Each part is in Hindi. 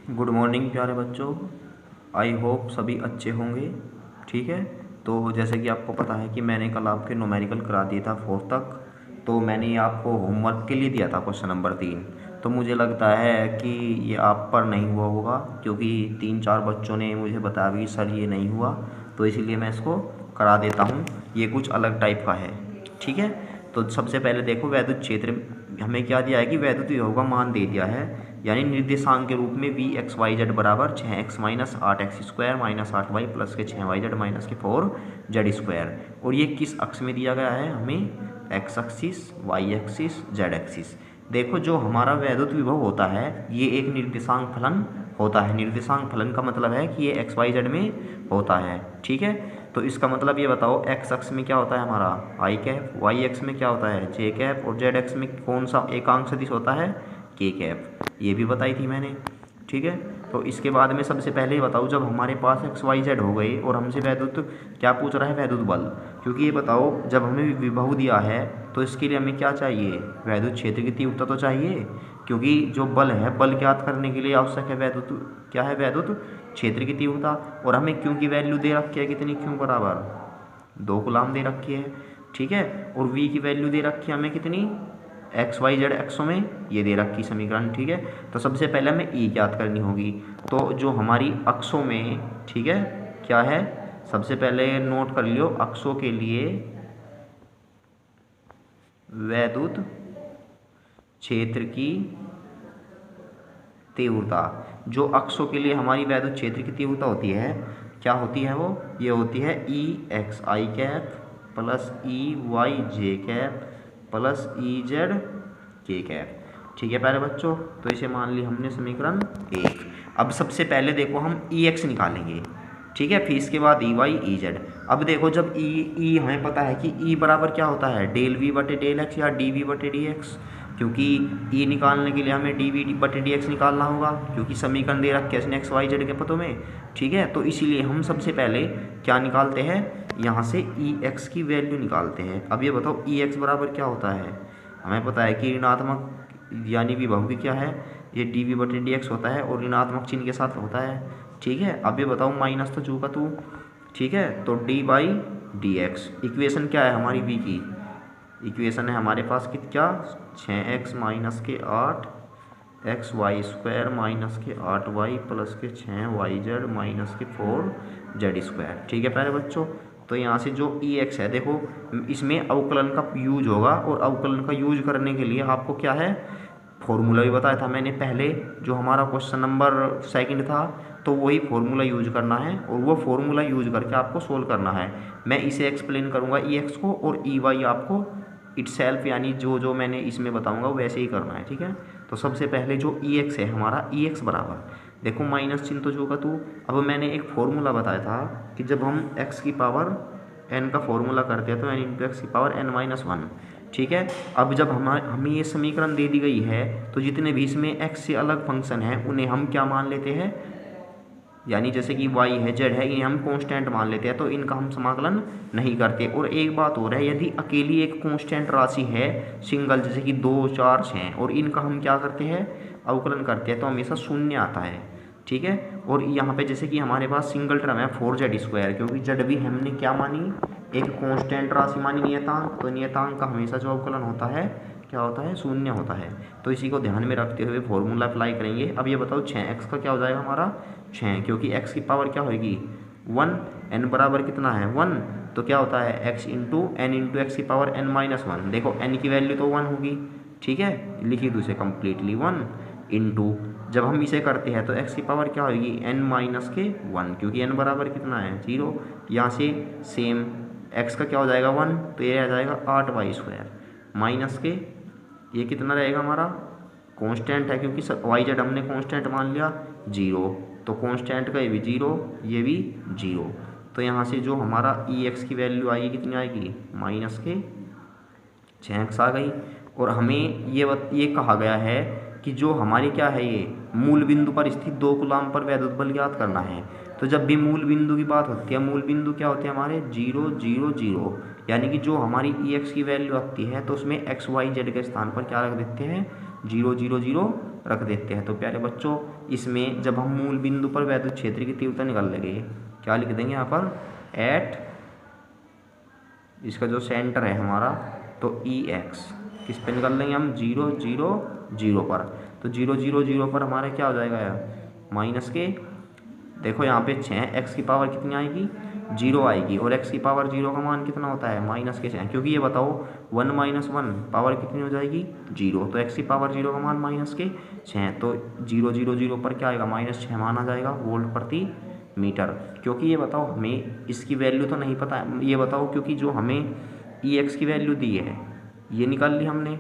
गुड मॉर्निंग प्यारे बच्चों। आई होप सभी अच्छे होंगे। ठीक है, तो जैसे कि आपको पता है कि मैंने कल आपके न्यूमेरिकल करा दिया था 4 तक। तो मैंने ये आपको होमवर्क के लिए दिया था क्वेश्चन नंबर 3। तो मुझे लगता है कि ये आप पर नहीं हुआ होगा, क्योंकि 3-4 बच्चों ने मुझे बताया भी सर ये नहीं हुआ। तो इसीलिए मैं इसको करा देता हूँ। ये कुछ अलग टाइप का है। ठीक है, तो सबसे पहले देखो, वैद्युत क्षेत्र हमें क्या दिया है कि वैद्युत विभव का मान दे दिया है, यानी निर्देशांक के रूप में वी एक्स वाई जेड बराबर 6x minus 8x square minus 8y plus के 6y जेड माइनस के 4z स्क्वायर। और ये किस अक्ष में दिया गया है हमें? X axis, y axis, z axis. देखो, जो हमारा वैद्युत विभव होता है ये एक निर्देशांक फलन होता है। निर्देशांक फलन का मतलब है कि ये एक्स वाई जेड में होता है। ठीक है, तो इसका मतलब ये बताओ, एक्स अक्ष में क्या होता है हमारा आई कैप, वाई एक्स में क्या होता है जे कैप, और जेड एक्स में कौन सा एकांक सदिश होता है? के कैप। ये भी बताई थी मैंने। ठीक है, तो इसके बाद में सबसे पहले ये बताओ, जब हमारे पास एक्स वाई जेड हो गए और हमसे वैद्युत क्या पूछ रहा है? वैद्युत बल। क्योंकि ये बताओ, जब हमें विभव दिया है तो इसके लिए हमें क्या चाहिए? वैद्युत क्षेत्र की तीव्रता तो चाहिए, क्योंकि जो बल है, बल ज्ञात करने के लिए आवश्यक है वैद्युत, क्या है? वैद्युत क्षेत्र की तीव्रता। और हमें क्यों की वैल्यू दे रखी है कितनी? क्यों बराबर 2 कूलाम दे रखी है। ठीक है, और v की वैल्यू दे रखी है हमें कितनी? एक्स वाई जेड एक्सों में ये दे रखी समीकरण। ठीक है, तो सबसे पहले हमें ई ज्ञात करनी होगी। तो जो हमारी अक्षों में, ठीक है, क्या है? सबसे पहले नोट कर लियो, अक्षों के लिए वैद्युत क्षेत्र की तीव्रता। जो अक्षों के लिए हमारी वैद्युत क्षेत्र की तीव्रता होती है, क्या होती है वो? ये होती है ई एक्स आई कैप प्लस ई वाई जे कैप प्लस ई जेड के कैप। ठीक है प्यारे बच्चों, तो इसे मान ली हमने समीकरण 1। अब सबसे पहले देखो, हम ई एक्स निकालेंगे। ठीक है, फिर इसके बाद ई वाई ई जेड। अब देखो, जब ई हमें पता है कि ई बराबर क्या होता है? डेल वी बटे डेल एक्स या डी वी बटे डी एक्स। क्योंकि ई निकालने के लिए हमें डी वी बटे डी एक्स निकालना होगा, क्योंकि समीकरण दे रखे हैं एक्स वाई जेड के पदों में। ठीक है, तो इसीलिए हम सबसे पहले क्या निकालते हैं? यहाँ से ई एक्स की वैल्यू निकालते हैं। अब ये बताओ, ई एक्स बराबर क्या होता है? हमें पता है कि ऋणात्मक यानी विभव की क्या है? ये डी वी बटे डी एक्स होता है और ऋणात्मक चिन्ह के साथ होता है। ठीक है, अब ये बताओ, माइनस तो चूका तू। ठीक है, तो D by D x. Equation क्या है हमारी वी की? इक्वेशन है हमारे पास कि क्या? 6x माइनस के 8 एक्स वाई स्क्वायर माइनस के 8y प्लस के 6y जेड माइनस के 4z स्क्वायर। ठीक है प्यारे बच्चों, तो यहाँ से जो ई एक्स है, देखो इसमें अवकलन का यूज होगा, और अवकलन का यूज करने के लिए आपको क्या है? फॉर्मूला भी बताया था मैंने पहले, जो हमारा क्वेश्चन नंबर 2 था। तो वही फॉर्मूला यूज करना है, और वो फॉर्मूला यूज करके आपको सोल्व करना है। मैं इसे एक्सप्लेन करूँगा ई एक्स को, और ई वाई आपको इटसेल्फ यानी जो जो मैंने इसमें बताऊंगा वैसे ही करना है। ठीक है, तो सबसे पहले जो ई एक्स है हमारा, ई एक्स बराबर, देखो माइनस चिन्ह तो जो का तू। अब मैंने एक फॉर्मूला बताया था कि जब हम एक्स की पावर एन का फॉर्मूला करते हैं तो एन इंटू एक्स की पावर एन माइनस 1। ठीक है, अब जब हमें ये समीकरण दे दी गई है, तो जितने भी इसमें एक्स से अलग फंक्शन हैं उन्हें हम क्या मान लेते हैं? यानी जैसे कि y है, z है, ये हम कांस्टेंट मान लेते हैं, तो इनका हम समाकलन नहीं करते। और एक बात और है, यदि अकेली एक कांस्टेंट राशि है सिंगल, जैसे कि 2, 4, 6, और इनका हम क्या करते हैं? अवकलन करते हैं, तो हमेशा शून्य आता है। ठीक है, और यहाँ पे जैसे कि हमारे पास सिंगल टर्म है 4z स्क्वायर, क्योंकि z भी हमने क्या मानी? एक कांस्टेंट राशि मानी, नियतांक। तो नियतांक का हमेशा जो अवकलन होता है क्या होता है? शून्य होता है। तो इसी को ध्यान में रखते हुए फॉर्मूला अप्लाई करेंगे। अब ये बताओ, 6x का क्या हो जाएगा हमारा? 6, क्योंकि x की पावर क्या होगी? 1। n बराबर कितना है? 1। तो क्या होता है? x into n into x की पावर n माइनस 1। देखो n की वैल्यू तो 1 होगी। ठीक है, लिखी दूँ इसे कम्प्लीटली, 1 इंटू, जब हम इसे करते हैं तो x की पावर क्या होगी? n माइनस के 1, क्योंकि n बराबर कितना है? 0। यहाँ से सेम x का क्या हो जाएगा? 1, तो ये आ जाएगा 8y स्क्वायर माइनस के, ये कितना रहेगा हमारा? कांस्टेंट है, क्योंकि वाई जेड हमने कांस्टेंट मान लिया 0, तो कांस्टेंट का ये भी 0, ये भी 0। तो यहाँ से जो हमारा ई एक्स की वैल्यू आएगी कितनी आएगी? माइनस के 6x आ गई। और हमें ये कहा गया है कि जो हमारी क्या है, ये मूल बिंदु पर स्थित 2 कूलाम पर वैद्युत बल ज्ञात करना है। तो जब भी मूल बिंदु की बात होती है, मूल बिंदु क्या होते हैं हमारे? 0, 0, 0। यानी कि जो हमारी ई एक्स की वैल्यू आती है, तो उसमें एक्स वाई जेड के स्थान पर क्या रख देते हैं? 0, 0, 0 रख देते हैं। तो प्यारे बच्चों इसमें जब हम मूल बिंदु पर वैद्युत क्षेत्र की तीव्रता निकाल लेंगे, क्या लिख देंगे यहाँ पर, एट इसका जो सेंटर है हमारा, तो ई एक्स किस पे निकाल लेंगे हम, 0 0 0 पर। तो 0 0 0 पर हमारा क्या हो जाएगा यार, माइनस के, देखो यहाँ पे 6 एक्स की पावर कितनी आएगी, 0 आएगी, और एक्स की पावर 0 का मान कितना होता है, माइनस के 6, क्योंकि ये बताओ 1 - 1 पावर कितनी हो जाएगी, 0। तो एक्स की पावर 0 का मान माइनस के 6, तो 0 0 0 पर क्या आएगा, -6 मान आ जाएगा वोल्ट प्रति मीटर। क्योंकि ये बताओ हमें इसकी वैल्यू तो नहीं पता, ये बताओ क्योंकि जो हमें ई एक्स की वैल्यू दी है ये निकाल ली हमने,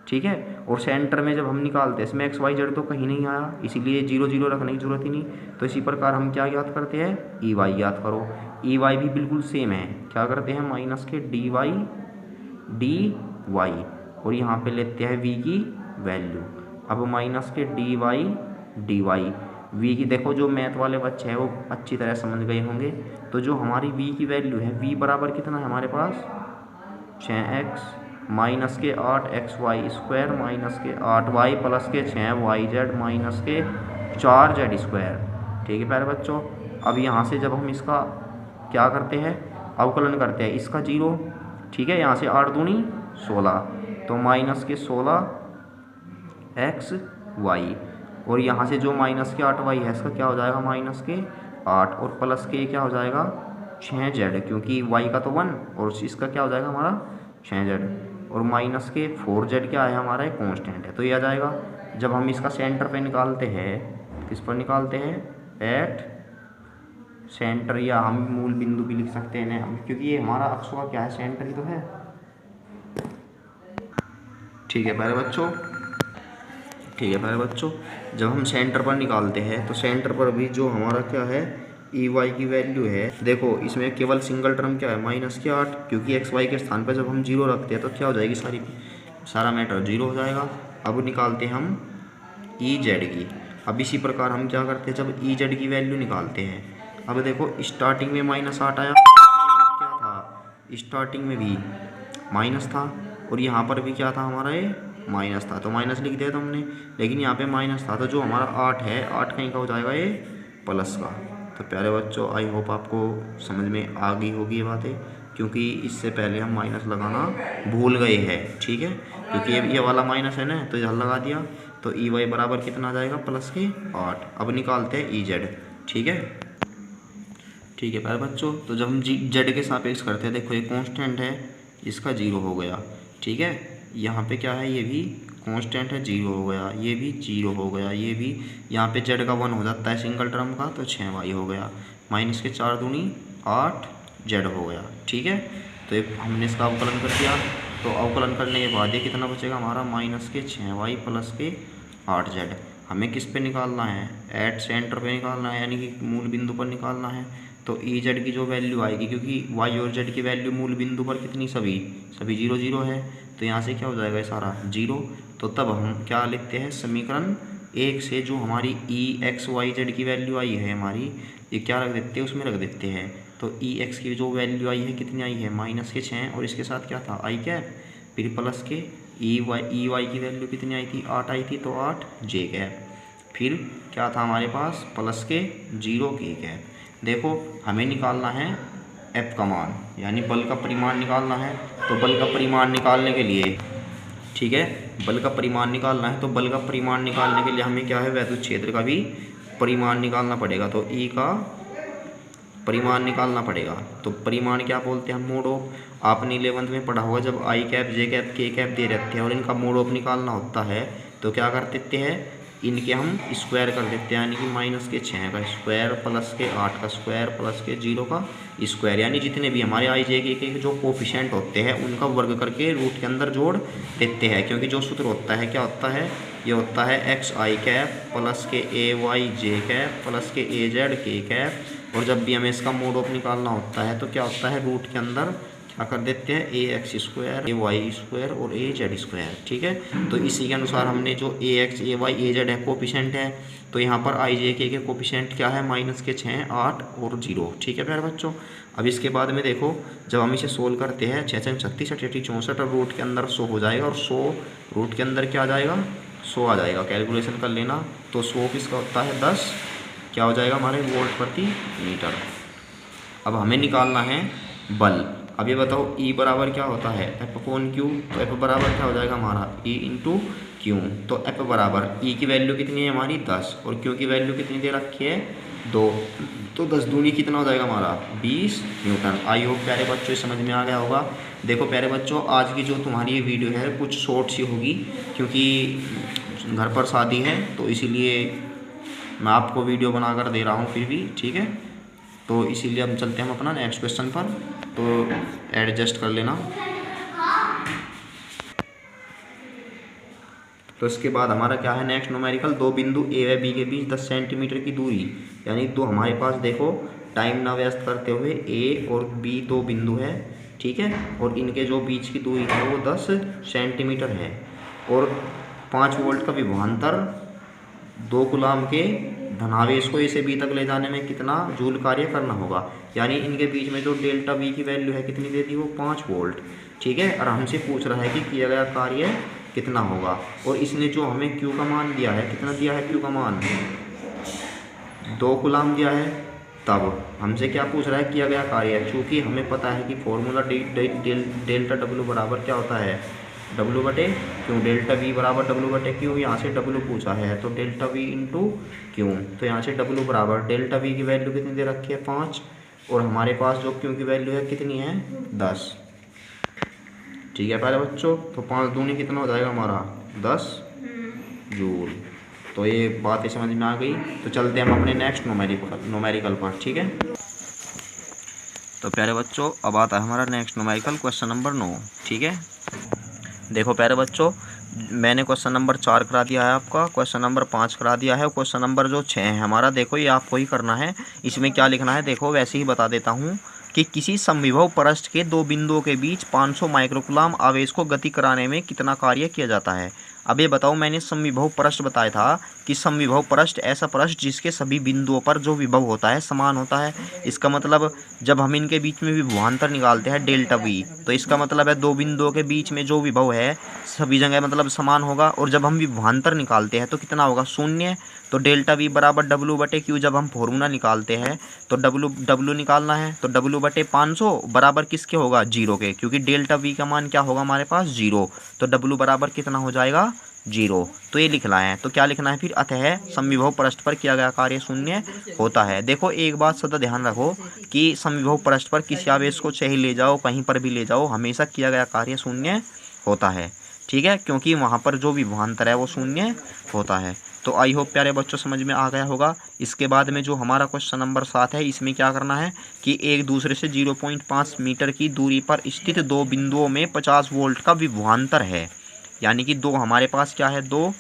ठीक है। और सेंटर में जब हम निकालते हैं इसमें एक्स वाई जेड तो कहीं नहीं आया, इसीलिए 0 0 रखने की जरूरत ही नहीं। तो इसी प्रकार हम क्या याद करते हैं, ई वाई याद करो। ई वाई भी बिल्कुल सेम है, क्या करते हैं, माइनस के डी वाई डी वाई, और यहाँ पे लेते हैं वी की वैल्यू। अब माइनस के d y d y, v की देखो जो मैथ वाले बच्चे हैं वो अच्छी तरह समझ गए होंगे। तो जो हमारी वी की वैल्यू है, वी बराबर कितना है हमारे पास, 6x माइनस के 8x वाई स्क्वायर माइनस के 8y प्लस के 6y जेड माइनस के 4z स्क्वायर, ठीक है प्यारे बच्चों। अब यहाँ से जब हम इसका क्या करते हैं, अवकलन करते हैं, इसका 0, ठीक है, यहाँ से 8 दूनी 16, तो माइनस के 16x वाई, और यहाँ से जो माइनस के 8y है इसका क्या हो जाएगा, माइनस के 8, और प्लस के क्या हो जाएगा, 6z, क्योंकि y का तो 1 और इसका क्या हो जाएगा हमारा 6z, और माइनस के 4z क्या है हमारा, एक कांस्टेंट है, तो ये आ जाएगा। जब हम इसका सेंटर पे निकालते हैं, किस पर निकालते हैं, एट सेंटर, या हम मूल बिंदु भी लिख सकते हैं ना, क्योंकि ये हमारा अक्षों का क्या है, सेंटर ही तो है, ठीक है प्यारे बच्चों, ठीक है प्यारे बच्चों। जब हम सेंटर पर निकालते हैं तो सेंटर पर भी जो हमारा क्या है, ई वाई की वैल्यू है, देखो इसमें केवल सिंगल टर्म क्या है, माइनस के 8, क्योंकि एक्स वाई के स्थान पर जब हम 0 रखते हैं तो क्या हो जाएगी, सारा मैटर 0 हो जाएगा। अब निकालते हैं हम ई जेड की। अब इसी प्रकार हम क्या करते हैं, जब ई जेड की वैल्यू निकालते हैं, अब देखो स्टार्टिंग में -8 आया, क्या था, स्टार्टिंग में भी माइनस था, और यहाँ पर भी क्या था हमारा, ये माइनस था, तो माइनस लिख दिया था हमने, लेकिन यहाँ पे माइनस था, तो जो हमारा 8 है, 8 कहीं का हो जाएगा ये प्लस का। तो प्यारे बच्चों आई होप आपको समझ में आ गई होगी ये बातें, क्योंकि इससे पहले हम माइनस लगाना भूल गए हैं, ठीक है, क्योंकि ये वाला माइनस है ना, तो इधर लगा दिया, तो ई वाई बराबर कितना आ जाएगा, प्लस के 8। अब निकालते हैं ई जेड, ठीक है, ठीक है प्यारे बच्चों। तो जब हम जेड के सापेक्ष करते हैं, देखो ये कांस्टेंट है, इसका 0 हो गया, ठीक है, यहाँ पे क्या है, ये भी कांस्टेंट है, 0 हो गया, ये भी 0 हो गया, ये भी, यहाँ पे जेड का 1 हो जाता है सिंगल टर्म का, तो 6y हो गया, माइनस के 4 दूनी 8 जेड हो गया, ठीक है। तो ये हमने इसका अवकलन कर दिया, तो अवकलन करने के बाद ये कितना बचेगा हमारा, माइनस के 6y प्लस के 8 जेड। हमें किस पे निकालना है, एट सेंटर पे निकालना है, यानी कि मूल बिंदु पर निकालना है। तो ई जेड की जो वैल्यू आएगी, क्योंकि वाई और जेड की वैल्यू मूल बिंदु पर कितनी, सभी 0 0 है, तो यहाँ से क्या हो जाएगा, सारा 0। तो तब हम क्या लिखते हैं, समीकरण 1 से जो हमारी ई एक्स वाई जेड की वैल्यू आई है हमारी, ये क्या रख देते हैं, उसमें रख देते हैं। तो ई एक्स की जो वैल्यू आई है कितनी आई है, माइनस के 6, और इसके साथ क्या था, आई कैप, फिर प्लस के ई वाई की वैल्यू कितनी आई थी, 8 आई थी, तो 8 जे कैप, फिर क्या था हमारे पास, प्लस के 0 के कैप। देखो हमें निकालना है एफ का मान, यानी बल का परिमाण निकालना है। तो बल का परिमाण निकालने के लिए, ठीक है, बल का परिमाण निकालना है, तो बल का परिमाण निकालने के लिए हमें क्या है, वैद्युत क्षेत्र का भी परिमाण निकालना पड़ेगा। तो ई का परिमाण निकालना पड़ेगा। तो परिमाण क्या बोलते हैं, मोड ऑफ। आपने 11th में पढ़ा होगा, जब आई कैप जे कैप के कैप दे रहते हैं और इनका मोड ऑफ निकालना होता है, तो क्या कर देते हैं, इनके हम स्क्वायर कर देते हैं, यानी कि माइनस के 6 का स्क्वायर प्लस के 8 का स्क्वायर प्लस के 0 का स्क्वायर, यानी जितने भी हमारे आई जे के जो कोफिशिएंट होते हैं उनका वर्ग करके रूट के अंदर जोड़ देते हैं। क्योंकि जो सूत्र होता है क्या होता है, ये होता है एक्स आई कैप प्लस के ए वाई जे कैप प्लस के ए जेड के कैप, और जब भी हमें इसका मोड ऑफ निकालना होता है तो क्या होता है, रूट के अंदर क्या कर देते हैं, ए एक्स स्क्वायर ए वाई स्क्वायर और ए जेड स्क्वायर, ठीक है। तो इसी के अनुसार हमने जो ए एक्स ए वाई ए जेड है कोफिशिएंट है, तो यहाँ पर आई जे के कोफिशिएंट क्या है, माइनस के 6 8 और 0, ठीक है प्यारे बच्चों। अब इसके बाद में देखो, जब हम इसे सोल्व करते हैं 6 6 36 68 64 और रूट के अंदर 100 हो जाएगा, और 100 रूट के अंदर क्या आ जाएगा, 100 आ जाएगा। कैलकुलेशन कर लेना। तो 100 किसका होता है 10, क्या हो जाएगा हमारे वोल्ट प्रति मीटर। अब हमें निकालना है बल। अब ये बताओ E बराबर क्या होता है F/Q। तो F बराबर क्या हो जाएगा हमारा E इंटू क्यू। तो F बराबर E की वैल्यू कितनी है हमारी 10 और Q की वैल्यू कितनी दे रखी है 2। तो 10 दूनी कितना हो जाएगा हमारा 20 न्यूटन। आई होप प्यारे बच्चों समझ में आ गया होगा। देखो प्यारे बच्चों, आज की जो तुम्हारी ये वीडियो है कुछ शॉर्ट सी होगी, क्योंकि घर पर शादी है तो इसीलिए मैं आपको वीडियो बनाकर दे रहा हूँ फिर भी, ठीक है। तो इसीलिए हम चलते हैं हम अपना नेक्स्ट क्वेश्चन पर, तो एडजस्ट कर लेना। तो इसके बाद हमारा क्या है नेक्स्ट न्यूमेरिकल, दो बिंदु ए व बी के बीच 10 सेंटीमीटर की दूरी, यानी तो हमारे पास देखो टाइम ना व्यस्त करते हुए ए और बी दो बिंदु है, ठीक है, और इनके जो बीच की दूरी है वो 10 सेंटीमीटर है और 5 वोल्ट का विभवांतर 2 कूलाम के धनावेश को ए से बी तक ले जाने में कितना जूल कार्य करना होगा। यानी इनके बीच में जो डेल्टा वी की वैल्यू है कितनी दे दी वो 5 वोल्ट, ठीक है। और हमसे पूछ रहा है कि किया गया कार्य कितना होगा, और इसने जो हमें क्यू का मान दिया है, कितना दिया है क्यू का मान 2 कूलाम दिया है। तब हमसे क्या पूछ रहा है किया गया कार्य, चूँकि हमें पता है कि फॉर्मूला डेल्टा डब्ल्यू बराबर क्या होता है डब्ल्यू बटे क्यू। डेल्टा वी बराबर डब्ल्यू बटे क्यू, यहाँ से डब्ल्यू पूछा है तो डेल्टा वी इंटू क्यू। तो यहाँ से डब्ल्यू बराबर डेल्टा वी की वैल्यू कितनी दे रखी है 5 और हमारे पास जो क्यू की वैल्यू है कितनी है 10, ठीक है पहले बच्चों। तो 5 दूनी कितना हो जाएगा हमारा 10 जूल। तो ये बात ही समझ में आ गई। तो चलते हैं हम अपने नेक्स्ट न्यूमेरिकल पर, ठीक है। तो प्यारे बच्चों अब आता है हमारा नेक्स्ट न्यूमेरिकल क्वेश्चन नंबर 9, ठीक है। देखो प्यारे बच्चों, मैंने क्वेश्चन नंबर 4 करा दिया है आपका, क्वेश्चन नंबर 5 करा दिया है, क्वेश्चन नंबर जो 6 है हमारा, देखो ये आपको ही करना है। इसमें क्या लिखना है देखो, वैसे ही बता देता हूँ कि किसी समविभव पृष्ठ के दो बिंदुओं के बीच 500 माइक्रोकूलाम आवेश को गति कराने में कितना कार्य किया जाता है। अब ये बताओ, मैंने समविभव पृष्ठ बताया था कि समविभव पृष्ठ ऐसा पृष्ठ जिसके सभी बिंदुओं पर जो विभव होता है समान होता है। इसका मतलब जब हम इनके बीच में विभवांतर निकालते हैं डेल्टा वी, तो इसका मतलब है दो बिंदुओं के बीच में जो विभव है सभी जगह मतलब समान होगा। और जब हम विभवांतर निकालते हैं तो कितना होगा 0। तो डेल्टा वी बराबर डब्ल्यू बटे क्यू। जब हम फॉर्मूला निकालते हैं तो डब्ल्यू निकालना है, तो डब्ल्यू बटे 500 बराबर किसके होगा 0 के, क्योंकि डेल्टा वी का मान क्या होगा हमारे पास 0। तो डब्ल्यू बराबर कितना हो जाएगा 0। तो ये लिखना है। तो क्या लिखना है फिर, अतः समविभव पृष्ठ पर किया गया कार्य 0 होता है। देखो एक बात सदा ध्यान रखो कि समविभव पृष्ठ पर किसी आवेश को चाहे ले जाओ कहीं पर भी ले जाओ, हमेशा किया गया कार्य 0 होता है, ठीक है, क्योंकि वहाँ पर जो विभवांतर है वो 0 होता है। तो आई होप प्यारे बच्चों समझ में आ गया होगा। इसके बाद में जो हमारा क्वेश्चन नंबर 7 है, इसमें क्या करना है कि एक दूसरे से 0.5 मीटर की दूरी पर स्थित दो बिंदुओं में 50 वोल्ट का विभवांतर है। यानी कि दो हमारे पास क्या है, दो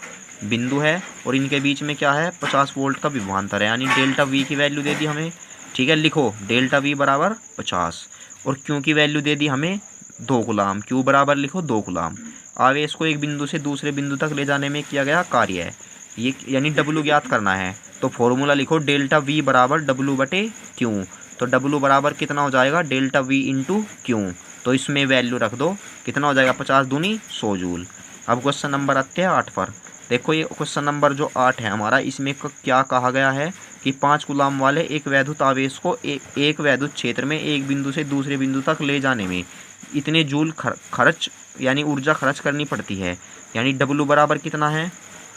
बिंदु है और इनके बीच में क्या है 50 वोल्ट का विभवांतर है। यानी डेल्टा वी की वैल्यू दे दी हमें, ठीक है, लिखो डेल्टा वी बराबर 50 और क्यू की वैल्यू दे दी हमें 2 कूलाम। क्यू बराबर लिखो 2 कूलाम। आवेश को एक बिंदु से दूसरे बिंदु तक ले जाने में किया गया कार्य है ये, यानी डब्ल्यू ज्ञात करना है। तो फॉर्मूला लिखो डेल्टा वी बराबर डब्ल्यू बटे क्यू। तो डब्ल्यू बराबर कितना हो जाएगा डेल्टा वी इंटू क्यू। तो इसमें वैल्यू रख दो, कितना हो जाएगा 50 दूनी 100 जूल। अब क्वेश्चन नंबर आते हैं 8 पर। देखो ये क्वेश्चन नंबर जो 8 है हमारा, इसमें क्या कहा गया है कि 5 कूलाम वाले एक वैद्युत आवेश को एक वैद्युत क्षेत्र में एक बिंदु से दूसरे बिंदु तक ले जाने में इतने जूल खर्च यानी ऊर्जा खर्च करनी पड़ती है। यानी डब्ल्यू बराबर कितना है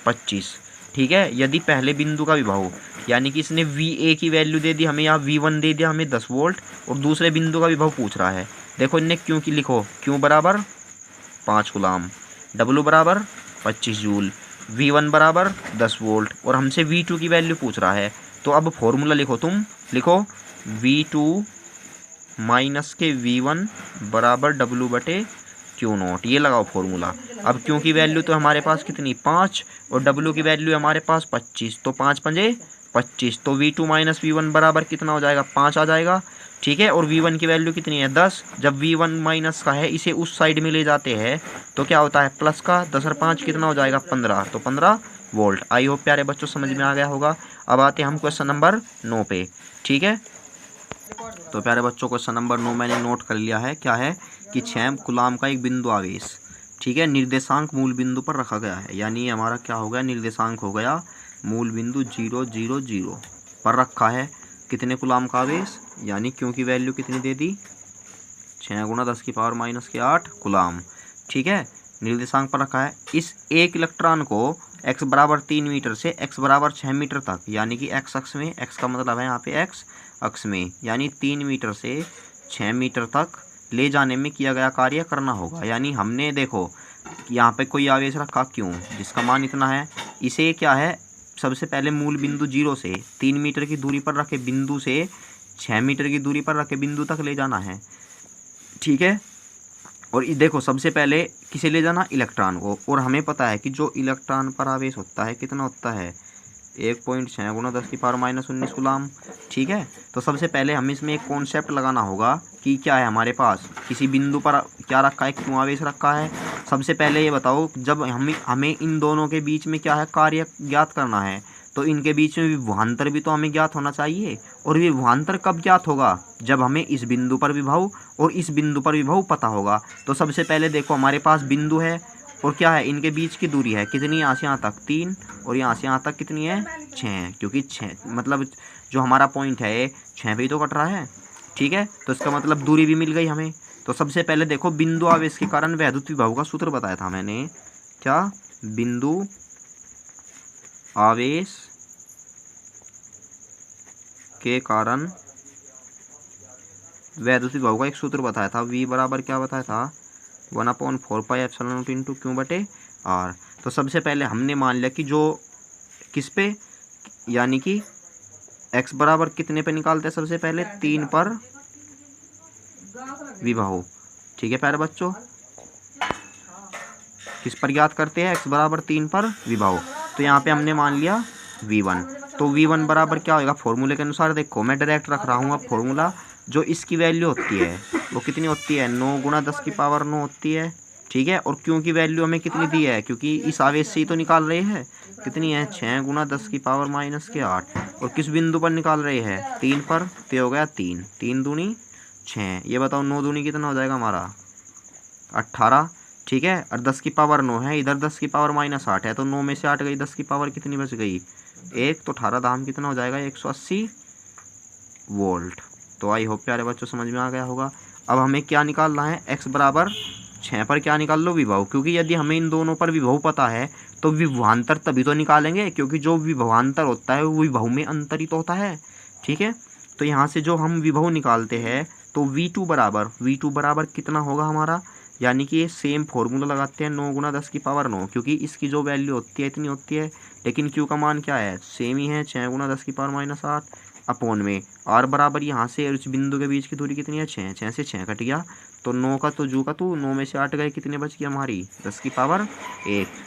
25, ठीक है। यदि पहले बिंदु का विभव, यानी कि इसने VA की वैल्यू दे दी हमें, यहाँ V1 दे दिया हमें 10 वोल्ट और दूसरे बिंदु का विभव पूछ रहा है। देखो इनने क्यू की लिखो, क्यू बराबर 5 कूलाम, डब्ल्यू बराबर 25 जूल, V1 बराबर 10 वोल्ट और हमसे V2 की वैल्यू पूछ रहा है। तो अब फॉर्मूला लिखो, तुम लिखो V2 माइनस के V1 बराबर डब्ल्यू बटे क्यू नॉट, ये लगाओ फॉर्मूला। अब क्यू की वैल्यू तो हमारे पास कितनी 5 और डब्ल्यू की वैल्यू हमारे पास 25, तो 5 पंजे 25। तो V2 माइनस V1 बराबर कितना हो जाएगा 5 आ जाएगा, ठीक है। और V1 की वैल्यू कितनी है 10। जब V1 माइनस का है इसे उस साइड में ले जाते हैं तो क्या होता है प्लस का, 10 और 5 कितना हो जाएगा 15, तो 15 वोल्ट। आई होप प्यारे बच्चों समझ में आ गया होगा। अब आते हैं हम क्वेश्चन नंबर 9 पे, ठीक है। तो प्यारे बच्चों क्वेश्चन नंबर 9 मैंने नोट कर लिया है, क्या है कि 6 कूलाम का एक बिंदु आवेश, ठीक है, निर्देशांक मूल बिंदु पर रखा गया है, यानी हमारा क्या हो गया, निर्देशांक हो गया मूल बिंदु 0 0 0 पर रखा है। कितने कूलाम का आवेश, यानी क्यों की वैल्यू कितनी दे दी, 6 × 10⁻⁸ कूलाम। ठीक है, निर्देशांक पर रखा है। इस एक इलेक्ट्रॉन को x बराबर 3 मीटर से x बराबर 6 मीटर तक, यानी कि x अक्ष में, x का मतलब है यहाँ पे x अक्ष में, यानी 3 मीटर से 6 मीटर तक ले जाने में किया गया कार्य करना होगा। यानी हमने देखो यहाँ पे कोई आवेश रखा क्यों, जिसका मान इतना है, इसे क्या है, सबसे पहले मूल बिंदु 0 से 3 मीटर की दूरी पर रखे बिंदु से 6 मीटर की दूरी पर रखे बिंदु तक ले जाना है। ठीक है, और देखो सबसे पहले किसे ले जाना, इलेक्ट्रॉन को, और हमें पता है कि जो इलेक्ट्रॉन पर आवेश होता है कितना होता है, 1.6 × 10⁻⁻19 कूलाम। ठीक है, तो सबसे पहले हमें इसमें एक कॉन्सेप्ट लगाना होगा कि क्या है हमारे पास, किसी बिंदु पर क्या रखा है, क्यों आवेश रखा है। सबसे पहले ये बताओ, जब हमें इन दोनों के बीच में क्या है, कार्य ज्ञात करना है, तो इनके बीच में विभवांतर भी तो हमें ज्ञात होना चाहिए। और विभवांतर कब ज्ञात होगा, जब हमें इस बिंदु पर विभव और इस बिंदु पर विभव पता होगा। तो सबसे पहले देखो हमारे पास बिंदु है और क्या है, इनके बीच की दूरी है कितनी, यहाँ से यहाँ तक 3 और यहाँ से यहाँ तक कितनी है, 6, क्योंकि 6 मतलब जो हमारा पॉइंट है 6 पे ही तो कट रहा है। ठीक है, तो इसका मतलब दूरी भी मिल गई हमें। तो सबसे पहले देखो बिंदु आवेश के कारण वैद्युत विभव का सूत्र बताया था मैंने, क्या, बिंदु आवेश के कारण वैद्युत विभव का एक सूत्र बताया था, V बराबर क्या बताया था, 1/4πε0 × Q/r। तो सबसे पहले हमने मान लिया कि जो किस पे, यानी कि x बराबर कितने पे निकालते हैं, सबसे पहले 3 पर विभव। ठीक है प्यारे बच्चों, किस पर ज्ञात करते हैं, x बराबर 3 पर विभव। तो यहाँ पे हमने मान लिया V1। तो V1 बराबर क्या होगा, फॉर्मूले के अनुसार देखो मैं डायरेक्ट रख रहा हूँ अब फॉर्मूला। जो इसकी वैल्यू होती है वो कितनी होती है, 9 × 10⁻9 होती है। ठीक है, और क्यों की वैल्यू हमें कितनी दी है, क्योंकि इस आवेश से ही तो निकाल रहे हैं, कितनी है, 6 × 10⁻⁻8। और किस बिंदु पर निकाल रहे हैं, 3 पर, तो हो गया 3, 3 दूनी 6। ये बताओ 9 दूनी कितना हो जाएगा हमारा, 18। ठीक है, और 10⁻9 है, इधर 10⁻−8 है, तो 9 में से 8 गई, 10 की पावर कितनी बच गई, 1, तो 18 दाम कितना हो जाएगा, 180 वोल्ट। तो आई होप प्यारे बच्चों समझ में आ गया होगा। अब हमें क्या निकालना है, x बराबर 6 पर क्या निकाल लो, विभव, क्योंकि यदि हमें इन दोनों पर विभव पता है तो विभवांतर तभी तो निकालेंगे, क्योंकि जो विभवांतर होता है वो विभव में अंतर ही तो होता है। ठीक है, तो यहाँ से जो हम विभव निकालते हैं तो V2 बराबर कितना होगा हमारा, यानी कि ये सेम फॉर्मूला लगाते हैं, 9 × 10⁻9, क्योंकि इसकी जो वैल्यू होती है इतनी होती है, लेकिन Q का मान क्या है, सेम ही है, 6 × 10⁻−8 अपॉन में R बराबर यहाँ से उस बिंदु के बीच की दूरी कितनी है, 6, 6 से 6 कट गया, तो 9 का तो जू का तो 9 में से 8 गए, कितने बच गई हमारी, 10⁻1।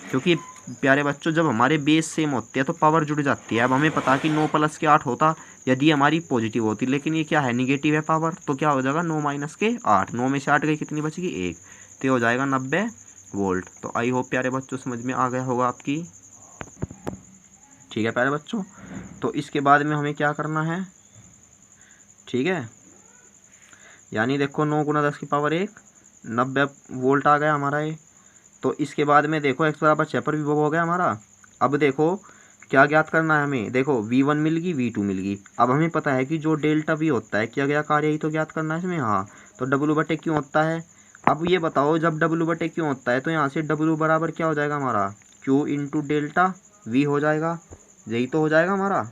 क्योंकि प्यारे बच्चों जब हमारे बेस सेम होते हैं तो पावर जुड़ जाती है। अब हमें पता कि 9 + के 8 होता यदि हमारी पॉजिटिव होती, लेकिन ये क्या है, निगेटिव है पावर, तो क्या हो जाएगा, 9 - के 8, 9 में से 8 गई, कितनी बचेगी, 1, तो हो जाएगा 90 वोल्ट। तो आई होप प्यारे बच्चों समझ में आ गया होगा आपकी। ठीक है प्यारे बच्चों, तो इसके बाद में हमें क्या करना है, ठीक है, यानी देखो 9 × 10⁻1 90 वोल्ट आ गया हमारा ये। तो इसके बाद में देखो x बराबर 6 पर विभव हो गया हमारा। अब देखो क्या ज्ञात करना है हमें, देखो V1 मिल गई, V2 मिल गई। अब हमें पता है कि जो डेल्टा V होता है, किया गया कार्य ही तो ज्ञात करना है इसमें, हाँ, तो W/Q होता है। अब ये बताओ जब W/Q होता है तो यहाँ से W बराबर क्या हो जाएगा हमारा, Q × डेल्टा V हो जाएगा, यही तो हो जाएगा हमारा।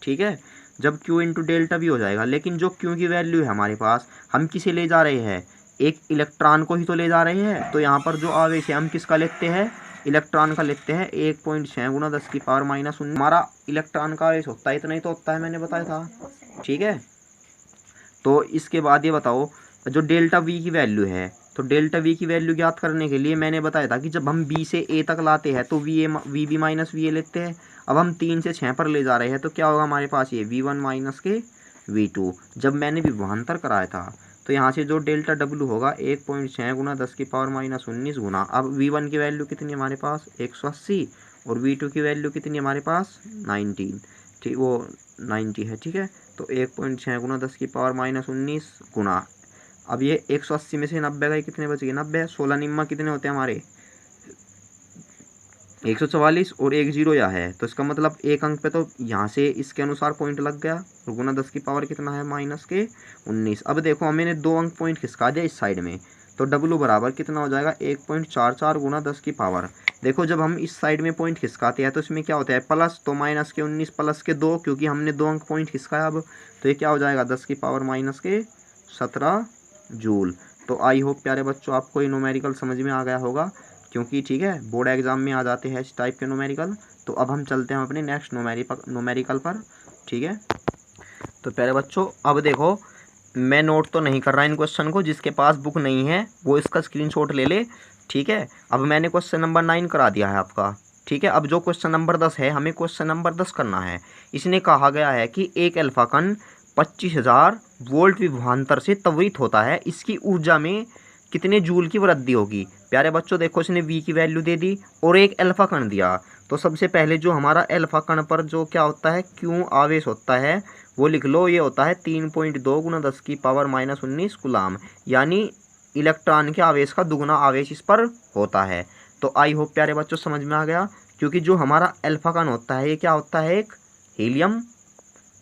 ठीक है, जब Q × डेल्टा V हो जाएगा, लेकिन जो Q की वैल्यू है हमारे पास, हम किसे ले जा रहे हैं, एक इलेक्ट्रॉन को ही तो ले जा रहे हैं। तो यहाँ पर जो आवेश है हम किसका लेते हैं, इलेक्ट्रॉन का लेते हैं, 1.6 × 10⁻−19 हमारा इलेक्ट्रॉन का आवेश होता है, इतना ही तो होता है, मैंने बताया था। ठीक है, तो इसके बाद ये बताओ जो डेल्टा V की वैल्यू है, तो डेल्टा V की वैल्यू ज्ञात करने के लिए मैंने बताया था कि जब हम B से A तक लाते हैं तो VB - VA लेते हैं। अब हम 3 से 6 पर ले जा रहे हैं, तो क्या होगा हमारे पास, ये V1 - के V2। जब मैंने विभवांतर कराया था तो यहाँ से जो डेल्टा W होगा 1.6 × 10⁻−19 गुना, अब V1 की वैल्यू कितनी हमारे पास, 180, और V2 की वैल्यू कितनी हमारे पास, 19, ठीक, वो 90 है। ठीक है, तो 1.6 × 10⁻−19 गुना, अब ये 180 में से 90 गए, कितने बच गए, 90, 16 निम्मा कितने होते हैं हमारे, 144 और एक जीरो यहाँ है, तो इसका मतलब एक अंक पे तो यहाँ से इसके अनुसार पॉइंट लग गया, और गुना 10 की पावर कितना है माइनस के 19। अब देखो हमने 2 अंक पॉइंट खिसका दिया इस साइड में, तो W बराबर कितना हो जाएगा 1.44 गुना 10 की पावर। देखो जब हम इस साइड में पॉइंट खिसकाते हैं तो इसमें क्या होता है प्लस, तो माइनस के 19 प्लस के 2, क्योंकि हमने 2 अंक पॉइंट खिसकाया अब, तो ये क्या हो जाएगा 10 की पावर माइनस के 17 जूल। तो आई होप प्यारे बच्चों आपको ये न्यूमेरिकल समझ में आ गया होगा, क्योंकि ठीक है बोर्ड एग्जाम में आ जाते हैं इस टाइप के न्यूमेरिकल। तो अब हम चलते हैं अपने नेक्स्ट न्यूमेरिकल पर, ठीक है। तो प्यारे बच्चों अब देखो मैं नोट तो नहीं कर रहा इन क्वेश्चन को, जिसके पास बुक नहीं है वो इसका स्क्रीनशॉट ले ले, ठीक है। अब मैंने क्वेश्चन नंबर 9 करा दिया है आपका, ठीक है। अब जो क्वेश्चन नंबर 10 है हमें क्वेश्चन नंबर 10 करना है। इसने कहा गया है कि एक अल्फा कण 25,000 वोल्ट विभवांतर से त्वरित होता है, इसकी ऊर्जा में कितने जूल की वृद्धि होगी। प्यारे बच्चों देखो इसने V की वैल्यू दे दी और एक अल्फा कण दिया, तो सबसे पहले जो हमारा अल्फा कण पर जो क्या होता है क्यों आवेश होता है वो लिख लो, ये होता है 3.2 गुना 10 की पावर माइनस 19 कूलाम, यानी इलेक्ट्रॉन के आवेश का दुगुना आवेश इस पर होता है। तो आई होप प्यारे बच्चों समझ में आ गया, क्योंकि जो हमारा अल्फा कण होता है ये क्या होता है एक हीलियम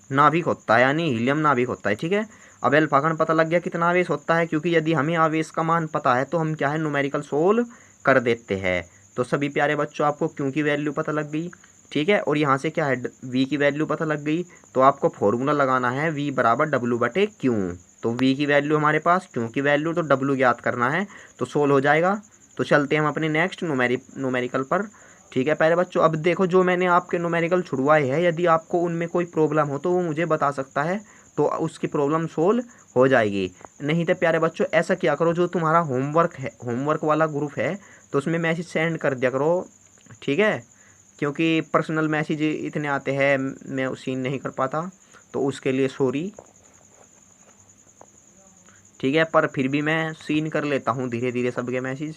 नाभिक होता है, यानी हीलियम नाभिक होता है, ठीक है। अब अल्फा कण पता लग गया कितना आवेश होता है, क्योंकि यदि हमें आवेश का मान पता है तो हम क्या है न्यूमेरिकल सोल्व कर देते हैं। तो सभी प्यारे बच्चों आपको क्यों की वैल्यू पता लग गई, ठीक है। और यहाँ से क्या है V की वैल्यू पता लग गई, तो आपको फॉर्मूला लगाना है V बराबर W/Q। तो V की वैल्यू हमारे पास, Q की वैल्यू, तो W ज्ञात करना है, तो सोल्व हो जाएगा। तो चलते हैं हम अपने नेक्स्ट न्यूमेरिकल पर, ठीक है प्यारे बच्चों। अब देखो जो मैंने आपके न्यूमेरिकल छुड़वाए हैं, यदि आपको उनमें कोई प्रॉब्लम हो तो वो मुझे बता सकता है, तो उसकी प्रॉब्लम सोल्व हो जाएगी। नहीं तो प्यारे बच्चों ऐसा क्या करो, जो तुम्हारा होमवर्क है, होमवर्क वाला ग्रुप है, तो उसमें मैसेज सेंड कर दिया करो, ठीक है। क्योंकि पर्सनल मैसेज इतने आते हैं मैं सीन नहीं कर पाता, तो उसके लिए सॉरी, ठीक है। पर फिर भी मैं सीन कर लेता हूँ धीरे धीरे सबके मैसेज,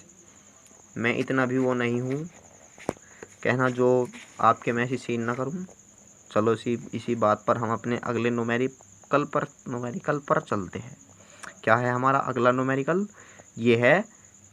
मैं इतना भी वो नहीं हूँ कहना जो आपके मैसेज सीन ना करूँ। चलो इसी बात पर हम अपने अगले न्यूमेरिकल पर चलते हैं। क्या है हमारा अगला न्यूमेरिकल, ये है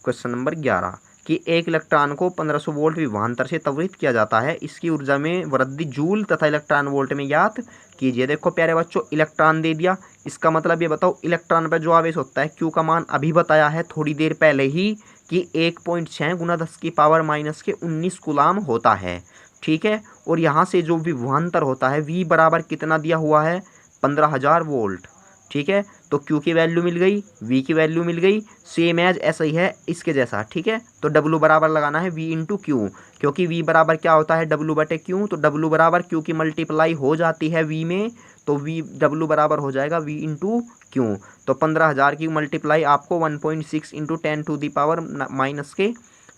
क्वेश्चन नंबर 11 कि एक इलेक्ट्रॉन को 1500 वोल्ट विभवांतर से त्वरित किया जाता है, इसकी ऊर्जा में वृद्धि जूल तथा इलेक्ट्रॉन वोल्ट में ज्ञात कीजिए। देखो प्यारे बच्चों इलेक्ट्रॉन दे दिया, इसका मतलब ये बताओ इलेक्ट्रॉन पर जो आवेश होता है Q का मान अभी बताया है थोड़ी देर पहले ही कि 1.6 गुना 10 की पावर माइनस के 19 कूलाम होता है, ठीक है। और यहाँ से जो विभवांतर होता है V बराबर कितना दिया हुआ है 15,000 वोल्ट, ठीक है। तो Q की वैल्यू मिल गई, V की वैल्यू मिल गई, सेम एज ऐसा ही है इसके जैसा, ठीक है। तो W बराबर लगाना है V इंटू Q, क्योंकि V बराबर क्या होता है W/Q, तो W बराबर Q की मल्टीप्लाई हो जाती है V में, तो W बराबर हो जाएगा V इंटू Q। तो 15,000 की मल्टीप्लाई आपको 1.6 into 10 to the power minus के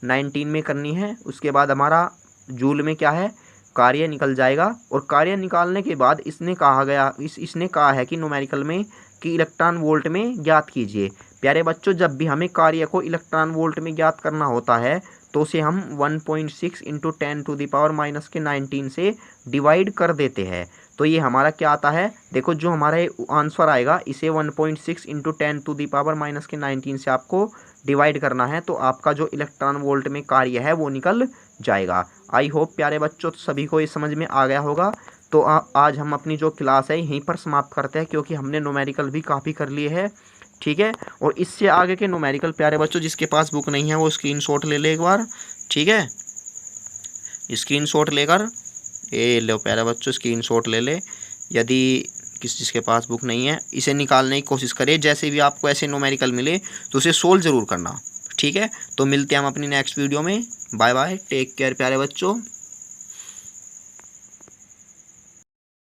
19 में करनी है। उसके बाद हमारा जूल में क्या है कार्य निकल जाएगा, और कार्य निकालने के बाद इसने कहा है कि न्यूमेरिकल में कि इलेक्ट्रॉन वोल्ट में ज्ञात कीजिए। प्यारे बच्चों जब भी हमें कार्य को इलेक्ट्रॉन वोल्ट में ज्ञात करना होता है तो उसे हम 1.6 into 10 to the power minus के 19 से डिवाइड कर देते हैं। तो ये हमारा क्या आता है, देखो जो हमारा आंसर आएगा इसे 1.6 into 10 to the power minus के 19 से आपको डिवाइड करना है, तो आपका जो इलेक्ट्रॉन वोल्ट में कार्य है वो निकल जाएगा। आई होप प्यारे बच्चों सभी को ये समझ में आ गया होगा। तो आज हम अपनी जो क्लास है यहीं पर समाप्त करते हैं, क्योंकि हमने न्यूमेरिकल भी काफ़ी कर लिए हैं, ठीक है। और इससे आगे के न्यूमेरिकल प्यारे बच्चों जिसके पास बुक नहीं है वो स्क्रीनशॉट ले ले एक बार, ठीक है। स्क्रीनशॉट लेकर ये लो प्यारे बच्चों स्क्रीनशॉट ले ले, यदि जिसके पास बुक नहीं है इसे निकालने की कोशिश करिए। जैसे भी आपको ऐसे न्यूमेरिकल मिले तो उसे सोल्व ज़रूर करना, ठीक है। तो मिलते हैं हम अपनी नेक्स्ट वीडियो में, बाय बाय, टेक केयर प्यारे बच्चों।